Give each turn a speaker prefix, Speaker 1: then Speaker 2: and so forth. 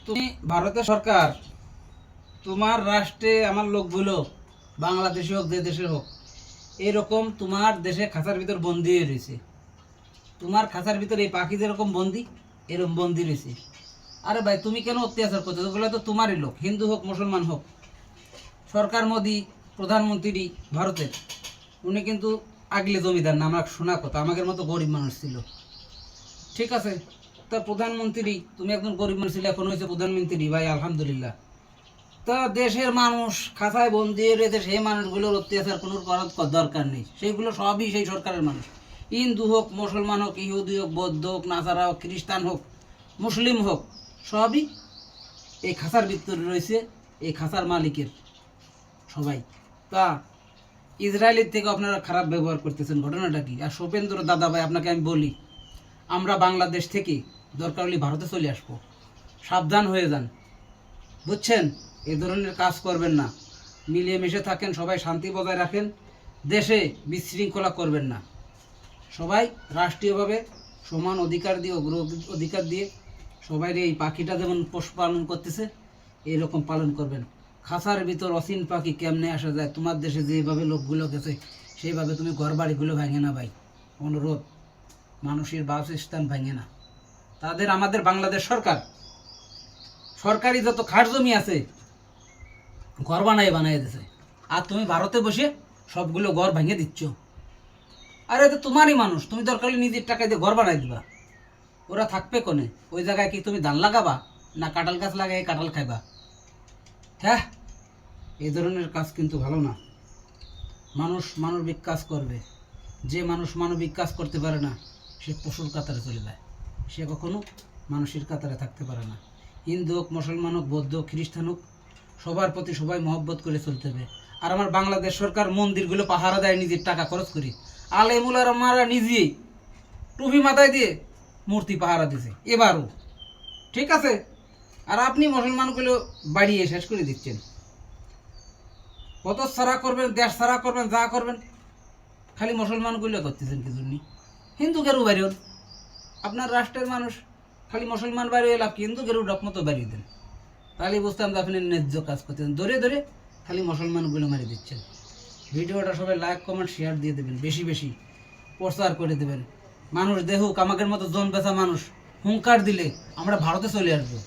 Speaker 1: তুমি ভারতের সরকার, তোমার রাষ্ট্রে আমার লোকগুলো বাংলাদেশে হোক যে দেশে হোক এরকম তোমার দেশে খাঁচার ভিতর বন্দি হয়ে রয়েছে। তোমার খাঁচার ভিতর এই পাখি যেরকম বন্দি এরকম বন্দি রয়েছে। আরে ভাই তুমি কেন অত্যাচার করছো? ওগুলো তো তোমারই লোক, হিন্দু হোক মুসলমান হোক। সরকার মোদি প্রধানমন্ত্রী ভারতের, উনি কিন্তু আগলে জমিদার না, আমার শোনা কথা, আমাদের মতো গরিব মানুষ ছিল। ঠিক আছে, তা প্রধানমন্ত্রী তুমি একজন গরিব মানুষ ছিল, এখন হয়েছে প্রধানমন্ত্রী, ভাই আলহামদুলিল্লাহ। তা দেশের মানুষ খাঁচায় বন্দি রয়েছে, সেই মানুষগুলোর অত্যাচার কোনো করার দরকার নেই। সেইগুলো সবই সেই সরকারের মানুষ, হিন্দু হোক মুসলমান হোক, ইহুদি হোক, বৌদ্ধ হোক, নাসারা হোক, খ্রিস্টান হোক, মুসলিম হোক, সবই এই খাঁচার ভিতরে রয়েছে, এই খাঁচার মালিকের সবাই। তা ইসরায়েলের থেকে আপনারা খারাপ ব্যবহার করতেছেন, ঘটনাটা কি? আর শোভেন্দ্র দাদা ভাই আপনাকে আমি বলি, আমরা বাংলাদেশ থেকে দরকার হলে ভারতে চলে আসবো, সাবধান হয়ে যান, বুঝছেন? এ ধরনের কাজ করবেন না, মিলিয়ে মিশে থাকেন, সবাই শান্তি বজায় রাখেন, দেশে বিশৃঙ্খলা করবেন না, সবাই রাষ্ট্রীয়ভাবে সমান অধিকার দিয়ে, অগ্র অধিকার দিয়ে সবাই এই পাখিটা যেমন পশুপালন করতেছে এইরকম পালন করবেন। খাঁচার ভিতর অচিন পাখি কেমনে আসা যায়? তোমার দেশে যেভাবে লোকগুলো গেছে সেইভাবে তুমি ঘর বাড়িগুলো ভাঙে না ভাই, অনুরোধ, মানুষের বাসস্থান ভাঙে না। তাদের আমাদের বাংলাদেশ সরকার সরকারি যত খাট জমি আছে ঘর বানাই দিছে, আর তুমি ভারতে বসে সবগুলো ঘর ভেঙে দিচ্ছ। আরে তো তোমারই মানুষ, তুমি দরকার হলে নিজের টাকা দিয়ে ঘর বানাই দিবা, ওরা থাকবে কোনে? ওই জায়গায় কি তুমি ধান লাগাবা না কাঁঠাল গাছ লাগাই কাঁঠাল খাইবা? হ্যাঁ, এই ধরনের কাজ কিন্তু ভালো না। মানুষ মানবিক কাজ করবে, যে মানুষ মানবিক কাজ করতে পারে না সে পশুর কাতারে চলে যায়, সে কখনো মানুষের কাতারে থাকতে পারে না। হিন্দু হোক মুসলমান হোক বৌদ্ধ হোক খ্রিস্টান হোক, সবার প্রতি সবাই মহব্বত করে চলতে হবে। আর আমার বাংলাদেশ সরকার মন্দিরগুলো পাহারা দেয় নিজের টাকা খরচ করি, আলেমুলার মারা নিজেই টুপি মাথায় দিয়ে মূর্তি পাহারা দিছে এবারও, ঠিক আছে? আর আপনি মুসলমানগুলো বাড়িয়ে শেষ করে দিচ্ছেন, কত সারা করবেন, দেশ সারা করবেন, যা করবেন, খালি মুসলমানগুলো করতেছেন কি জন্য? হিন্দুকেরও বাড়িও, আপনার রাষ্ট্রের মানুষ খালি মুসলমান বাড়িয়ে লাভ কি? হিন্দুকেরও ডকমতো বাড়িয়ে দেন, তাহলে বুঝতাম যে আপনি ন্যায্য কাজ করতেছেন। ধরে ধরে খালি মুসলমানগুলো মারি দিচ্ছেন। ভিডিওটা সবাই লাইক কমেন্ট শেয়ার দিয়ে দেবেন, বেশি বেশি প্রচার করে দেবেন, মানুষ দেখুক। আমাদের মতো জন বেচা মানুষ হুঙ্কার দিলে আমরা ভারতে চলে আসবো।